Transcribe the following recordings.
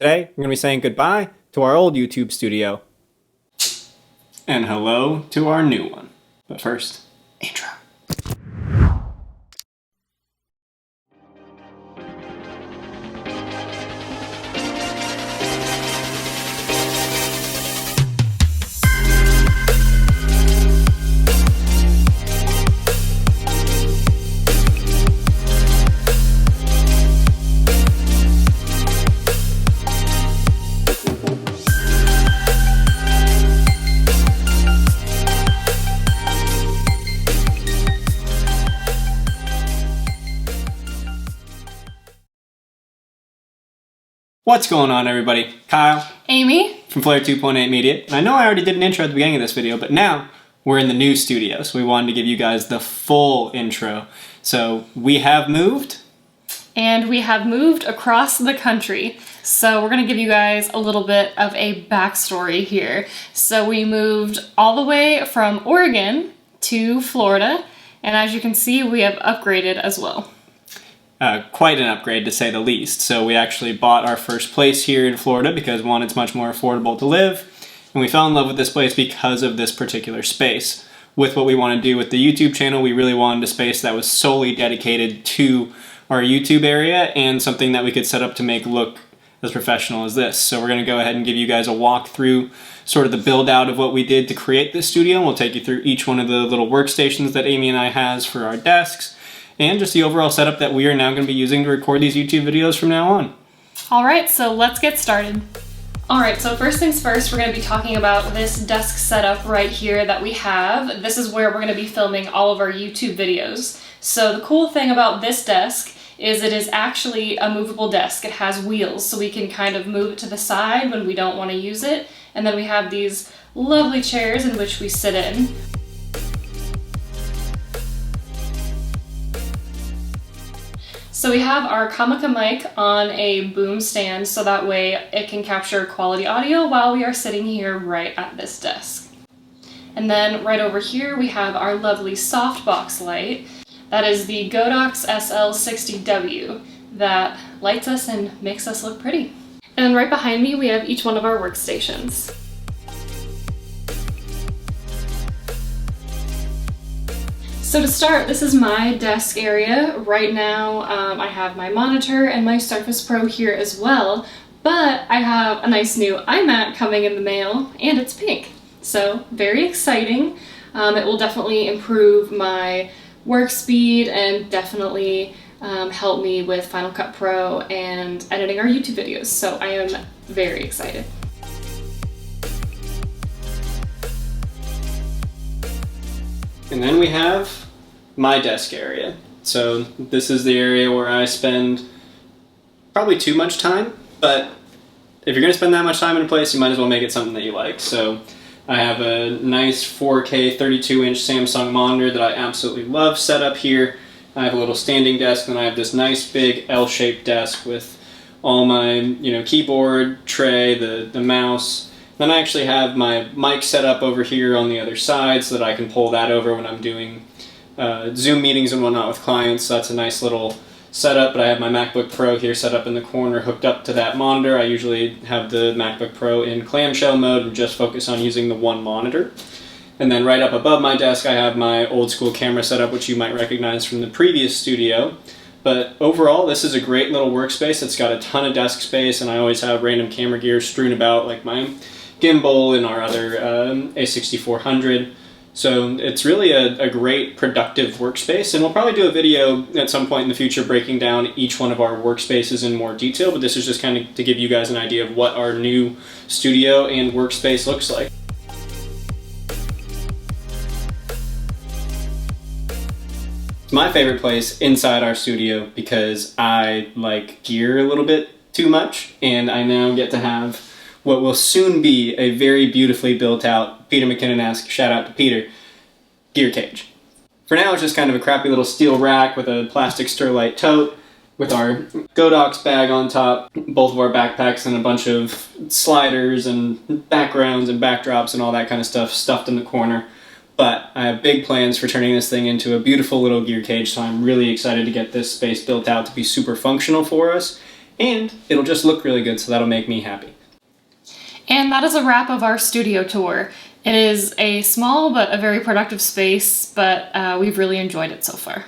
Today, we're going to be saying goodbye to our old YouTube studio. And hello to our new one. But first, intro. What's going on, everybody? Kyle. Amy. From Flare 2.8 Media. And I know I already did an intro at the beginning of this video, but now we're in the new studio, so we wanted to give you guys the full intro. So we have moved. And we have moved across the country. So we're going to give you guys a little bit of a backstory here. So we moved all the way from Oregon to Florida. And as you can see, we have upgraded as well. Quite an upgrade, to say the least. So we actually bought our first place here in Florida because, one, it's much more affordable to live, and we fell in love with this place because of this particular space. With what we want to do with the YouTube channel, we really wanted a space that was solely dedicated to our YouTube area and something that we could set up to make look as professional as this. So we're going to go ahead and give you guys a walk through sort of the build out of what we did to create this studio, and we'll take you through each one of the little workstations that Amy and I has for our desks, and just the overall setup that we are now going to be using to record these YouTube videos from now on. All right, so let's get started. All right, so first things first, we're going to be talking about this desk setup right here that we have. This is where we're going to be filming all of our YouTube videos. So the cool thing about this desk is it is actually a movable desk. It has wheels, so we can kind of move it to the side when we don't want to use it. And then we have these lovely chairs in which we sit in. So we have our Comica mic on a boom stand, so that way it can capture quality audio while we are sitting here right at this desk. And then right over here we have our lovely softbox light. That is the Godox SL60W that lights us and makes us look pretty. And then right behind me we have each one of our workstations. So to start, this is my desk area. Right now I have my monitor and my Surface Pro here as well, but I have a nice new iMac coming in the mail, and it's pink. So very exciting. It will definitely improve my work speed and definitely help me with Final Cut Pro and editing our YouTube videos. So I am very excited. And then we have my desk area. So this is the area where I spend probably too much time, but if you're going to spend that much time in a place, you might as well make it something that you like. So I have a nice 4K 32-inch Samsung monitor that I absolutely love set up here. I have a little standing desk, and I have this nice big L-shaped desk with all my keyboard, tray, the mouse. Then I actually have my mic set up over here on the other side so that I can pull that over when I'm doing Zoom meetings and whatnot with clients. So that's a nice little setup, but I have my MacBook Pro here set up in the corner hooked up to that monitor. I usually have the MacBook Pro in clamshell mode and just focus on using the one monitor. And then right up above my desk I have my old school camera setup, which you might recognize from the previous studio. But overall, this is a great little workspace. It's got a ton of desk space, and I always have random camera gear strewn about, like my gimbal and our other A6400. So it's really a great productive workspace, and we'll probably do a video at some point in the future breaking down each one of our workspaces in more detail, but this is just kind of to give you guys an idea of what our new studio and workspace looks like. It's my favorite place inside our studio because I like gear a little bit too much, and I now get to have what will soon be a very beautifully built out, Peter McKinnon-esque, shout out to Peter, gear cage. For now it's just kind of a crappy little steel rack with a plastic Sterlite tote with our Godox bag on top, both of our backpacks, and a bunch of sliders and backgrounds and backdrops and all that kind of stuff stuffed in the corner. But I have big plans for turning this thing into a beautiful little gear cage, so I'm really excited to get this space built out to be super functional for us. and it'll just look really good, so that'll make me happy. And that is a wrap of our studio tour. It is a small but a very productive space, but we've really enjoyed it so far.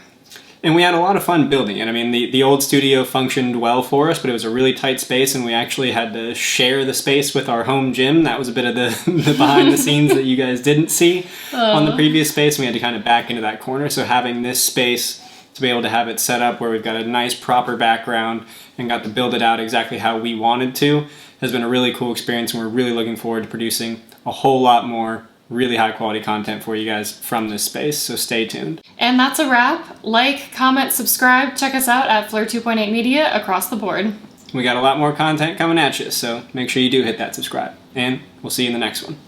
And we had a lot of fun building it. I mean, the old studio functioned well for us, but it was a really tight space, and we actually had to share the space with our home gym. That was a bit of the behind the scenes that you guys didn't see on the previous space. We had to kind of back into that corner, so having this space to be able to have it set up where we've got a nice proper background and got to build it out exactly how we wanted to has been a really cool experience, and we're really looking forward to producing a whole lot more really high quality content for you guys from this space, so stay tuned. And that's a wrap. Like, comment, subscribe, check us out at Fleur 2.8 Media across the board. We got a lot more content coming at you, so make sure you do hit that subscribe, and we'll see you in the next one.